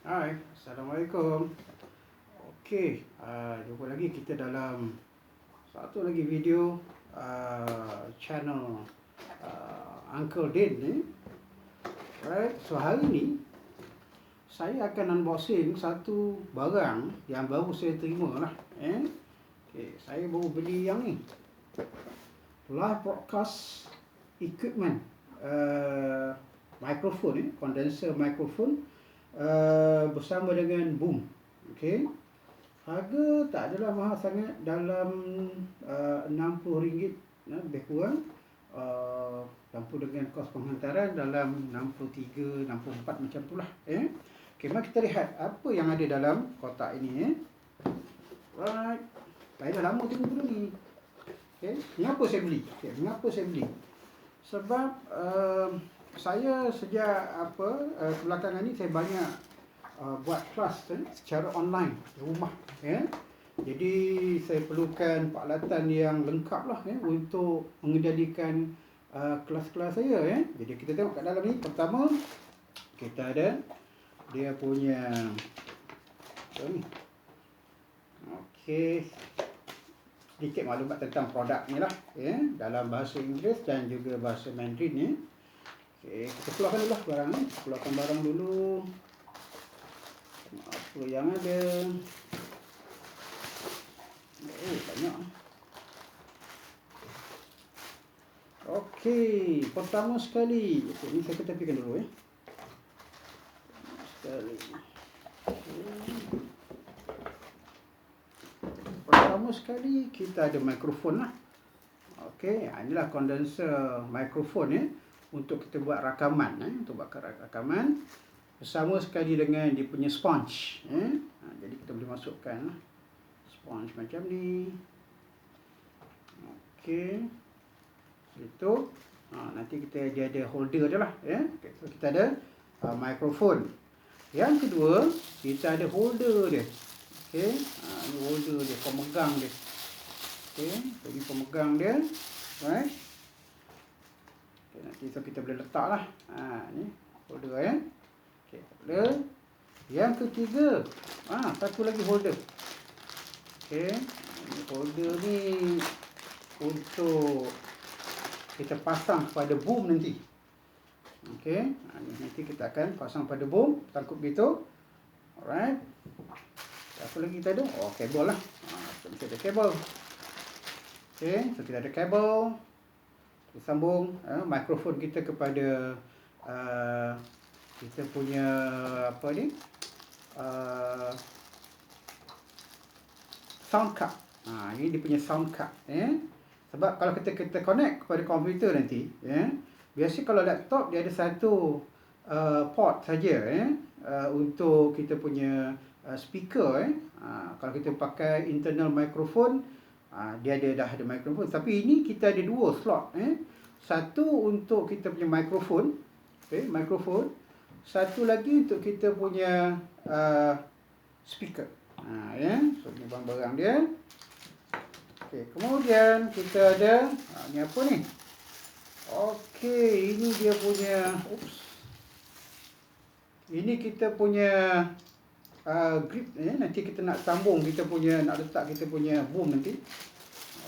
Hai, Assalamualaikum. Okey, jumpa lagi kita dalam satu lagi video channel Uncle Din ni. Right, so hari ni saya akan unboxing satu barang yang baru saya terima lah. Okey, saya baru beli yang ni. Live broadcast equipment, microphone, condenser microphone. Bersama dengan boom. Okey. Harga tak adalah mahal sangat, dalam RM60 lebih kurang. Campur dengan kos penghantaran dalam 63, 64 macam itulah. Okey, mari kita lihat apa yang ada dalam kotak ini. Right. Saya dah lama tunggu dulu ni. Okey, mengapa saya beli? Mengapa saya beli? Sebab saya sejak kebelakangan ni saya banyak buat kelas secara online di rumah. Jadi saya perlukan peralatan yang lengkap lah untuk mengendalikan kelas-kelas saya. Jadi kita tengok kat dalam ni. Pertama, kita ada dia punya ni. Okey, sedikit maklumat tentang produk ni lah, dalam bahasa Inggeris dan juga bahasa Mandarin ni. Okey, kita keluarkan dulu lah barang ni. Keluarkan barang dulu. Apa yang ada? Oh, banyak. Okey, pertama sekali. Okey, ni saya ketepikan dulu sekali. Pertama sekali kita ada mikrofon lah. Okey, inilah condenser microphone untuk kita buat rakaman, untuk buat rakaman bersama sekali dengan dia punya sponge. Jadi kita boleh masukkan sponge macam ni. Okey, itu nanti dia ada holder je lah. Okay, so kita ada mikrofon. Yang kedua, kita ada holder dia. Okey, ini holder dia, pemegang dia. Okey, ini pemegang dia. Right. Okay, nanti so kita boleh letak lah. Ni holder Okey, holder. Yang ketiga, satu lagi holder. Okey, ini holder ni untuk kita pasang pada boom nanti. Okey, nanti kita akan pasang pada boom, tangkup gitu. Alright. Apa lagi kita ada? Kabel lah. Kita ada kabel. Okey, so kita ada kabel. Kita sambung mikrofon kita kepada kita punya sound card. Ini dia punya sound card. Sebab kalau kita connect kepada komputer nanti, biasa kalau laptop dia ada satu port saja untuk kita punya speaker. Kalau kita pakai internal microphone, dia dah ada mikrofon. Tapi ini kita ada dua slot. Satu untuk kita punya mikrofon, mikrofon. Satu lagi untuk kita punya speaker. So ni barang-barang dia. Okey, kemudian kita ada ni apa ni? Okey, ini dia punya ini kita punya grip. Nanti kita nak sambung, nak letak kita punya boom nanti.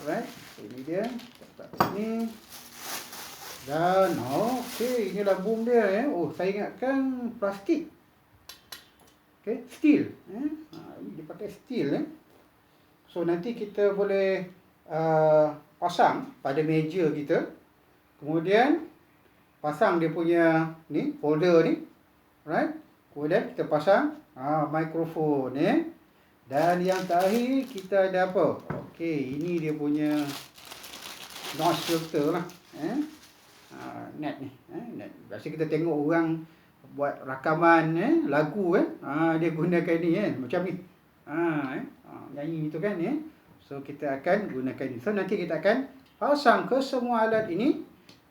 Alright, ini dia. Letak sini. Dan okey, inilah boom dia. Saya ingatkan plastik. Okey, steel. Dia pakai steel. So nanti kita boleh pasang pada meja kita. Kemudian pasang dia punya ni holder ni. Right? Kemudian kita pasang mikrofon. Dan yang terakhir kita ada apa? Okey, ini dia punya noise filter lah. Net ni. Net. Biasa kita tengok orang buat rakaman lagu dia gunakan ni macam ni. Nyanyi itu kan. So kita akan gunakan ini. So nanti kita akan pasang ke semua alat ini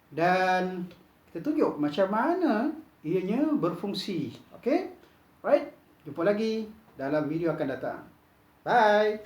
dan kita tunjuk macam mana ianya berfungsi. Okey? Right? Jumpa lagi dalam video akan datang. Bye.